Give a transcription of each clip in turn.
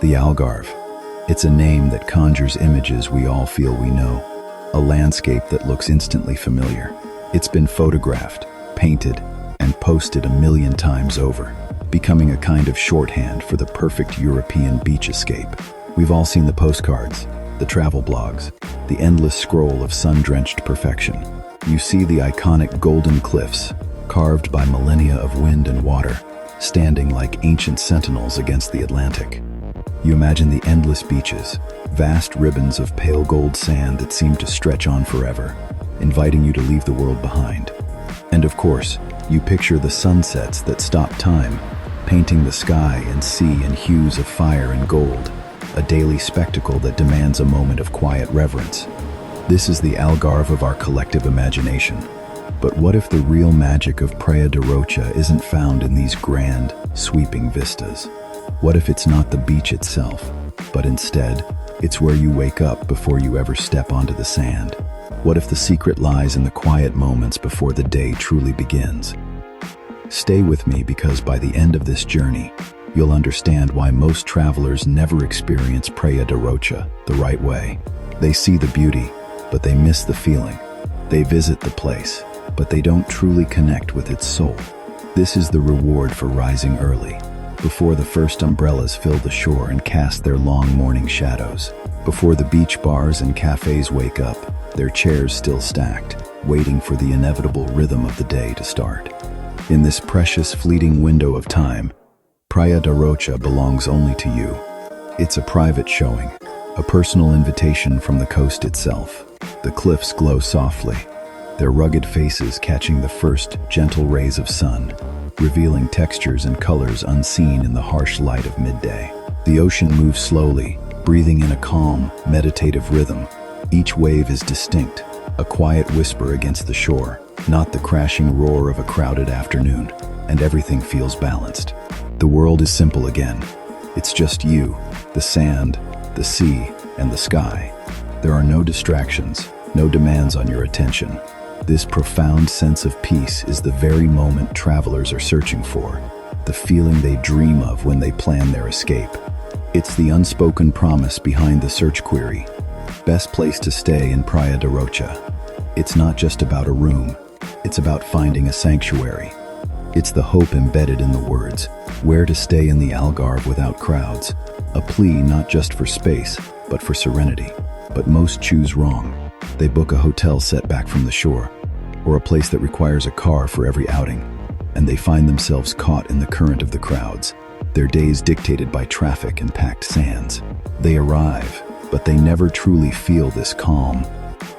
The Algarve. It's a name that conjures images we all feel we know, a landscape that looks instantly familiar. It's been photographed, painted, and posted a million times over, becoming a kind of shorthand for the perfect European beach escape. We've all seen the postcards, the travel blogs, the endless scroll of sun-drenched perfection. You see the iconic golden cliffs, carved by millennia of wind and water, standing like ancient sentinels against the Atlantic. You imagine the endless beaches, vast ribbons of pale gold sand that seem to stretch on forever, inviting you to leave the world behind. And of course, you picture the sunsets that stop time, painting the sky and sea in hues of fire and gold, a daily spectacle that demands a moment of quiet reverence. This is the Algarve of our collective imagination. But what if the real magic of Praia da Rocha isn't found in these grand, sweeping vistas? What if it's not the beach itself, but instead, it's where you wake up before you ever step onto the sand? What if the secret lies in the quiet moments before the day truly begins? Stay with me, because by the end of this journey, you'll understand why most travelers never experience Praia da Rocha the right way. They see the beauty, but they miss the feeling. They visit the place, but they don't truly connect with its soul. This is the reward for rising early, before the first umbrellas fill the shore and cast their long morning shadows, before the beach bars and cafes wake up, their chairs still stacked, waiting for the inevitable rhythm of the day to start. In this precious fleeting window of time, Praia da Rocha belongs only to you. It's a private showing, a personal invitation from the coast itself. The cliffs glow softly, their rugged faces catching the first gentle rays of sun, revealing textures and colors unseen in the harsh light of midday. The ocean moves slowly, breathing in a calm, meditative rhythm. Each wave is distinct, a quiet whisper against the shore, not the crashing roar of a crowded afternoon, and everything feels balanced. The world is simple again. It's just you, the sand, the sea, and the sky. There are no distractions, no demands on your attention. This profound sense of peace is the very moment travelers are searching for, the feeling they dream of when they plan their escape. It's the unspoken promise behind the search query: best place to stay in Praia da Rocha. It's not just about a room, it's about finding a sanctuary. It's the hope embedded in the words, where to stay in the Algarve without crowds, a plea not just for space, but for serenity. But most choose wrong. They book a hotel set back from the shore, or a place that requires a car for every outing, and they find themselves caught in the current of the crowds, their days dictated by traffic and packed sands. They arrive, but they never truly feel this calm.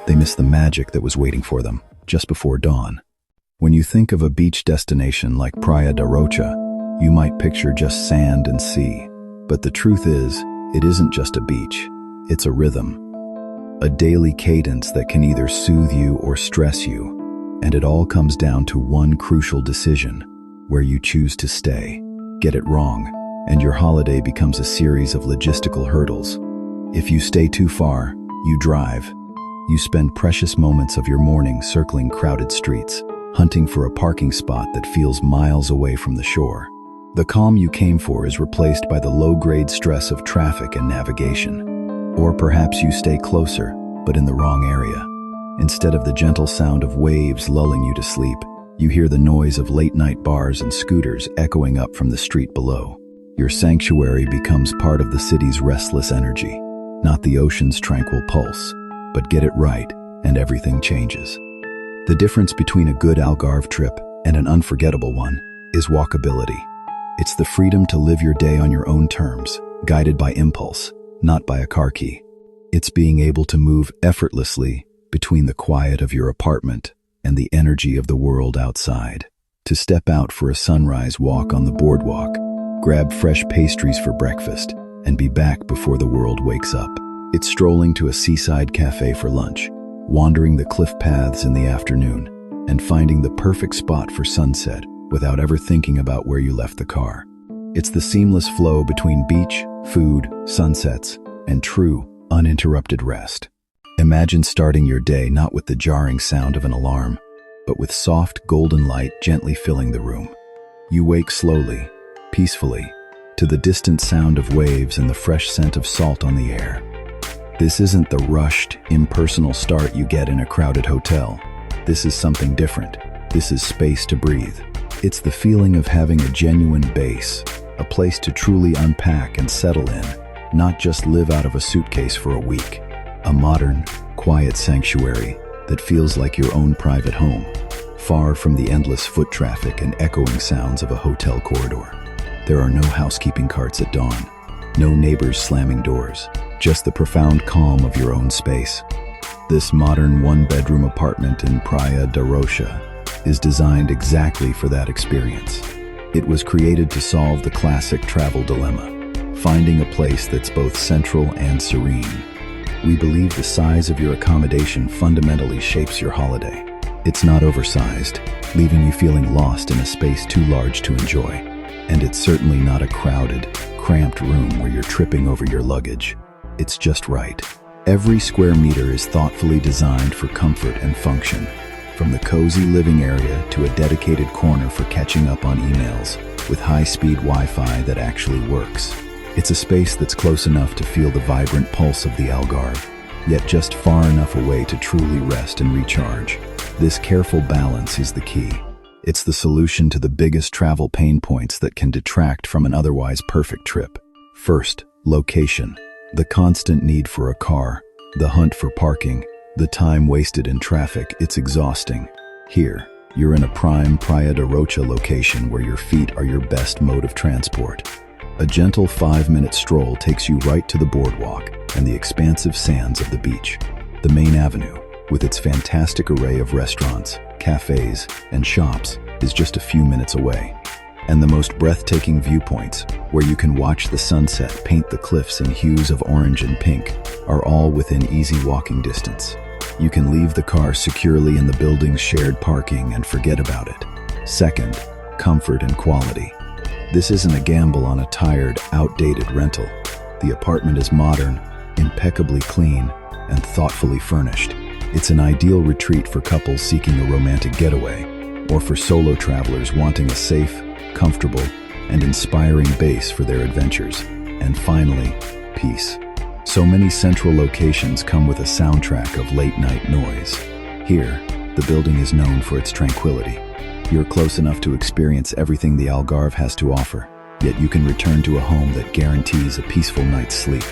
They miss the magic that was waiting for them just before dawn. When you think of a beach destination like Praia da Rocha, you might picture just sand and sea. But the truth is, it isn't just a beach, it's a rhythm. A daily cadence that can either soothe you or stress you. And it all comes down to one crucial decision: where you choose to stay. Get it wrong, and your holiday becomes a series of logistical hurdles. If you stay too far, you drive. You spend precious moments of your morning circling crowded streets, hunting for a parking spot that feels miles away from the shore. The calm you came for is replaced by the low-grade stress of traffic and navigation. Or perhaps you stay closer, but in the wrong area. Instead of the gentle sound of waves lulling you to sleep, you hear the noise of late-night bars and scooters echoing up from the street below. Your sanctuary becomes part of the city's restless energy, not the ocean's tranquil pulse. But get it right, and everything changes. The difference between a good Algarve trip and an unforgettable one is walkability. It's the freedom to live your day on your own terms, guided by impulse, not by a car key. It's being able to move effortlessly between the quiet of your apartment and the energy of the world outside. To step out for a sunrise walk on the boardwalk, grab fresh pastries for breakfast, and be back before the world wakes up. It's strolling to a seaside cafe for lunch, wandering the cliff paths in the afternoon, and finding the perfect spot for sunset without ever thinking about where you left the car. It's the seamless flow between beach, food, sunsets, and true, uninterrupted rest. Imagine starting your day not with the jarring sound of an alarm, but with soft golden light gently filling the room. You wake slowly, peacefully, to the distant sound of waves and the fresh scent of salt on the air. This isn't the rushed, impersonal start you get in a crowded hotel. This is something different. This is space to breathe. It's the feeling of having a genuine base, a place to truly unpack and settle in, not just live out of a suitcase for a week. A modern, quiet sanctuary that feels like your own private home, far from the endless foot traffic and echoing sounds of a hotel corridor. There are no housekeeping carts at dawn, no neighbors slamming doors, just the profound calm of your own space. This modern one-bedroom apartment in Praia da Rocha is designed exactly for that experience. It was created to solve the classic travel dilemma, finding a place that's both central and serene. We believe the size of your accommodation fundamentally shapes your holiday. It's not oversized, leaving you feeling lost in a space too large to enjoy. And it's certainly not a crowded, cramped room where you're tripping over your luggage. It's just right. Every square meter is thoughtfully designed for comfort and function, from the cozy living area to a dedicated corner for catching up on emails, with high-speed Wi-Fi that actually works. It's a space that's close enough to feel the vibrant pulse of the Algarve, yet just far enough away to truly rest and recharge. This careful balance is the key. It's the solution to the biggest travel pain points that can detract from an otherwise perfect trip. First, location. The constant need for a car, the hunt for parking, the time wasted in traffic, it's exhausting. Here, you're in a prime Praia da Rocha location where your feet are your best mode of transport. A gentle 5-minute stroll takes you right to the boardwalk and the expansive sands of the beach. The main avenue, with its fantastic array of restaurants, cafes, and shops, is just a few minutes away. And the most breathtaking viewpoints, where you can watch the sunset paint the cliffs in hues of orange and pink, are all within easy walking distance. You can leave the car securely in the building's shared parking and forget about it. Second, comfort and quality. This isn't a gamble on a tired, outdated rental. The apartment is modern, impeccably clean, and thoughtfully furnished. It's an ideal retreat for couples seeking a romantic getaway, or for solo travelers wanting a safe, comfortable, and inspiring base for their adventures. And finally, peace. So many central locations come with a soundtrack of late-night noise. Here, the building is known for its tranquility. You're close enough to experience everything the Algarve has to offer, yet you can return to a home that guarantees a peaceful night's sleep.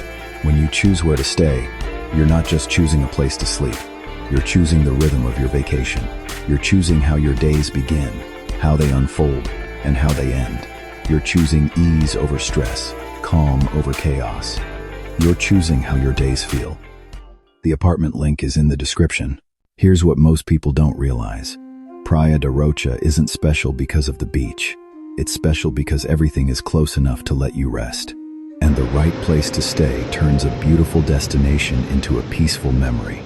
When you choose where to stay, you're not just choosing a place to sleep. You're choosing the rhythm of your vacation. You're choosing how your days begin, how they unfold, and how they end. You're choosing ease over stress, calm over chaos. You're choosing how your days feel. The apartment link is in the description. Here's what most people don't realize. Praia da Rocha isn't special because of the beach. It's special because everything is close enough to let you rest. And the right place to stay turns a beautiful destination into a peaceful memory.